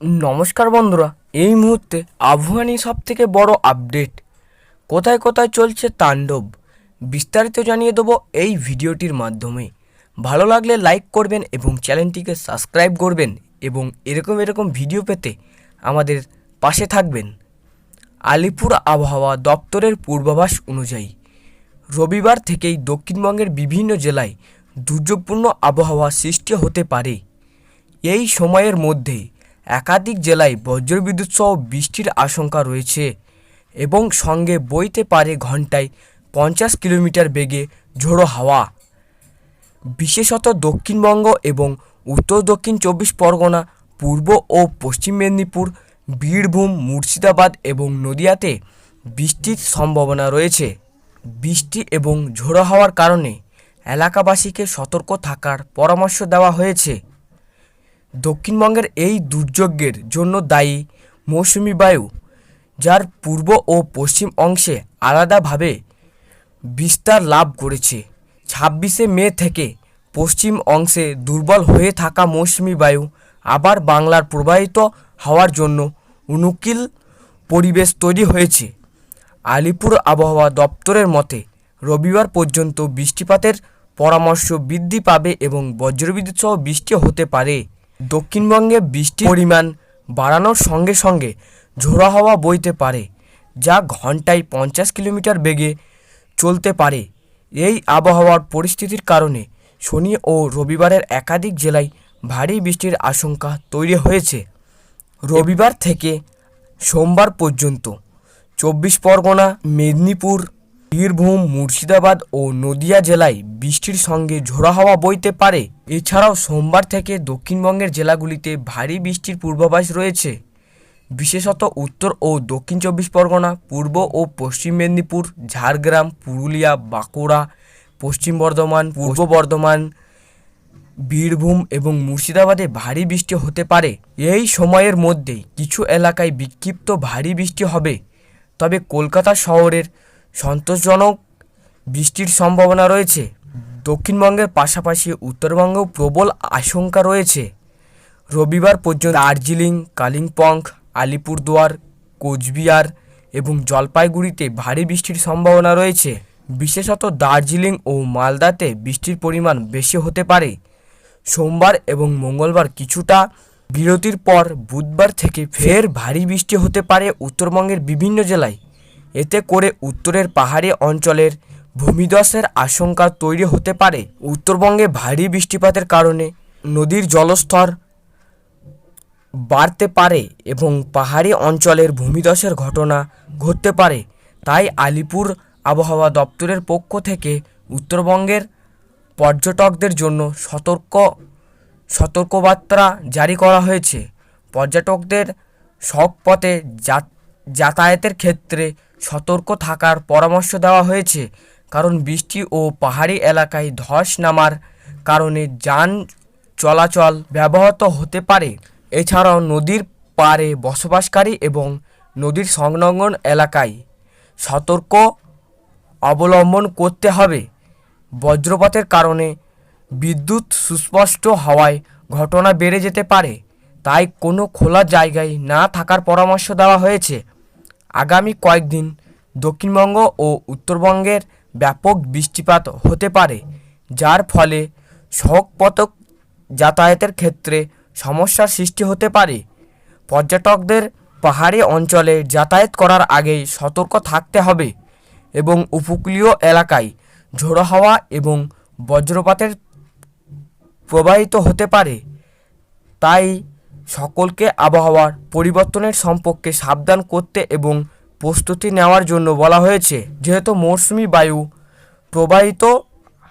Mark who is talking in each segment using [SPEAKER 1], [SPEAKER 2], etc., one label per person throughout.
[SPEAKER 1] নমস্কার বন্ধুরা, এই মুহূর্তে আবহাওয়া নিয়ে সবথেকে বড় আপডেট, কোথায় কোথায় চলছে তাণ্ডব, বিস্তারিত জানিয়ে দেবো এই ভিডিওটির মাধ্যমে। ভালো লাগলে লাইক করবেন এবং চ্যানেলটিকে সাবস্ক্রাইব করবেন এবং এরকম ভিডিও পেতে আমাদের পাশে থাকবেন। আলিপুর আবহাওয়া দপ্তরের পূর্বাভাস অনুযায়ী রবিবার থেকেই দক্ষিণবঙ্গের বিভিন্ন জেলায় দুর্যোগপূর্ণ আবহাওয়া সৃষ্টি হতে পারে। এই সময়ের মধ্যে একাধিক জেলায় বজ্রবিদ্যুৎ সহ বৃষ্টির আশঙ্কা রয়েছে এবং সঙ্গে বইতে পারে ঘন্টায় 50 কিলোমিটার বেগে ঝোড়ো হাওয়া। বিশেষত দক্ষিণবঙ্গ এবং উত্তর দক্ষিণ 24 পরগনা, পূর্ব ও পশ্চিম মেদিনীপুর, বীরভূম, মুর্শিদাবাদ এবং নদিয়াতে বৃষ্টির সম্ভাবনা রয়েছে। বৃষ্টি এবং ঝোড়ো হাওয়ার কারণে এলাকাবাসীকে সতর্ক থাকার পরামর্শ দেওয়া হয়েছে। দক্ষিণবঙ্গের এই দুর্যোগের জন্য দায়ী মৌসুমি বায়ু, যার পূর্ব ও পশ্চিম অংশে আলাদাভাবে বিস্তার লাভ করেছে। 26শে মে থেকে পশ্চিম অংশে দুর্বল হয়ে থাকা মৌসুমি বায়ু আবার বাংলার প্রবাহিত হওয়ার জন্য অনুকূল পরিবেশ তৈরি হয়েছে। আলিপুর আবহাওয়া দপ্তরের মতে রবিবার পর্যন্ত বৃষ্টিপাতের পরামর্শ বৃদ্ধি পাবে এবং বজ্রবিদ্যুৎ সহ বৃষ্টি হতে পারে। দক্ষিণবঙ্গে বৃষ্টির পরিমাণ বাড়ানোর সঙ্গে সঙ্গে ঝোড়ো হাওয়া বইতে পারে, যা ঘন্টায় 50 কিলোমিটার বেগে চলতে পারে। এই আবহাওয়ার পরিস্থিতির কারণে শনি ও রবিবারের একাধিক জেলায় ভারী বৃষ্টির আশঙ্কা তৈরি হয়েছে। রবিবার থেকে সোমবার পর্যন্ত 24 পরগনা, মেদিনীপুর, বীরভূম, মুর্শিদাবাদ ও নদিয়া জেলায় বৃষ্টির সঙ্গে ঝোড়ো হাওয়া বইতে পারে। এছাড়াও সোমবার থেকে দক্ষিণবঙ্গের জেলাগুলিতে ভারী বৃষ্টির পূর্বাভাস রয়েছে। বিশেষত উত্তর ও দক্ষিণ 24 পরগনা, পূর্ব ও পশ্চিম মেদিনীপুর, ঝাড়গ্রাম, পুরুলিয়া, বাঁকুড়া, পশ্চিম বর্ধমান, পূর্ব বর্ধমান, বীরভূম এবং মুর্শিদাবাদে ভারী বৃষ্টি হতে পারে। এই সময়ের মধ্যে কিছু এলাকায় বিক্ষিপ্ত ভারী বৃষ্টি হবে, তবে কলকাতা শহরের সন্তোষজনক বৃষ্টির সম্ভাবনা রয়েছে। দক্ষিণবঙ্গের পাশাপাশি উত্তরবঙ্গেও প্রবল আশঙ্কা রয়েছে। রবিবার পর্যন্ত দার্জিলিং, কালিম্পং, আলিপুরদুয়ার, কোচবিহার এবং জলপাইগুড়িতে ভারী বৃষ্টির সম্ভাবনা রয়েছে। বিশেষত দার্জিলিং ও মালদাতে বৃষ্টির পরিমাণ বেশি হতে পারে। সোমবার এবং মঙ্গলবার কিছুটা বিরতির পর বুধবার থেকে ফের ভারী বৃষ্টি হতে পারে উত্তরবঙ্গের বিভিন্ন জেলায়। এতে করে উত্তরের পাহাড়ি অঞ্চলের ভূমিধসের আশঙ্কা তৈরি হতে পারে। উত্তরবঙ্গে ভারী বৃষ্টিপাতের কারণে নদীর জলস্তর বাড়তে পারে এবং পাহাড়ি অঞ্চলের ভূমিধসের ঘটনা ঘটতে পারে। তাই আলিপুর আবহাওয়া দপ্তরের পক্ষ থেকে উত্তরবঙ্গের পর্যটকদের জন্য সতর্কবার্তা জারি করা হয়েছে। পর্যটকদের সড়ক পথে যাতায়াতের ক্ষেত্রে সতর্ক থাকার পরামর্শ দেওয়া হয়েছে, কারণ বৃষ্টি ও পাহাড়ি এলাকায় ধস নামার কারণে যান চলাচল ব্যাহত হতে পারে। এছাড়াও নদীর পাড়ে বসবাসকারী এবং নদীর সংলগ্ন এলাকায় সতর্ক অবলম্বন করতে হবে। বজ্রপাতের কারণে বিদ্যুৎ সুস্পষ্ট হওয়ায় ঘটনা বেড়ে যেতে পারে, তাই কোনো খোলা জায়গায় না থাকার পরামর্শ দেওয়া হয়েছে। আগামী কয়েকদিন দক্ষিণবঙ্গ ও উত্তরবঙ্গের ব্যাপক বৃষ্টিপাত হতে পারে, যার ফলে সড়কপথ যাতায়াতের ক্ষেত্রে সমস্যার সৃষ্টি হতে পারে। পর্যটকদের পাহাড়ি অঞ্চলে যাতায়াত করার আগেই সতর্ক থাকতে হবে এবং উপকূলীয় এলাকায় ঝোড়ো হাওয়া এবং বজ্রপাতের প্রবাহিত হতে পারে। তাই সকলকে আবহাওয়ার পরিবর্তনের সম্পর্কে সাবধান করতে এবং প্রস্তুতি নেওয়ার জন্য বলা হয়েছে। যেহেতু মৌসুমি বায়ু প্রবাহিত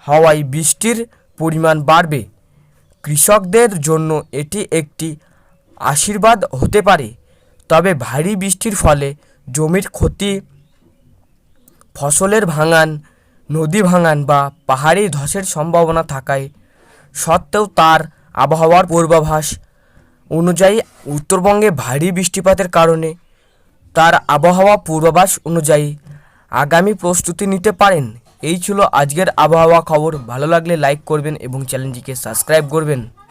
[SPEAKER 1] হওয়ায় বৃষ্টির পরিমাণ বাড়বে, কৃষকদের জন্য এটি একটি আশীর্বাদ হতে পারে। তবে ভারী বৃষ্টির ফলে জমির ক্ষতি, ফসলের ভাঙন, নদী ভাঙন বা পাহাড়ি ধসের সম্ভাবনা থাকায় সত্ত্বেও তার আবহাওয়ার পূর্বাভাস অনুযায়ী উত্তরবঙ্গে ভারী বৃষ্টিপাতের কারণে তার আবহাওয়া পূর্বাভাস অনুযায়ী আগামী প্রস্তুতি নিতে পারেন। এই ছিল আজকের আবহাওয়া খবর। ভালো লাগলে লাইক করবেন এবং চ্যানেলটিকে সাবস্ক্রাইব করবেন।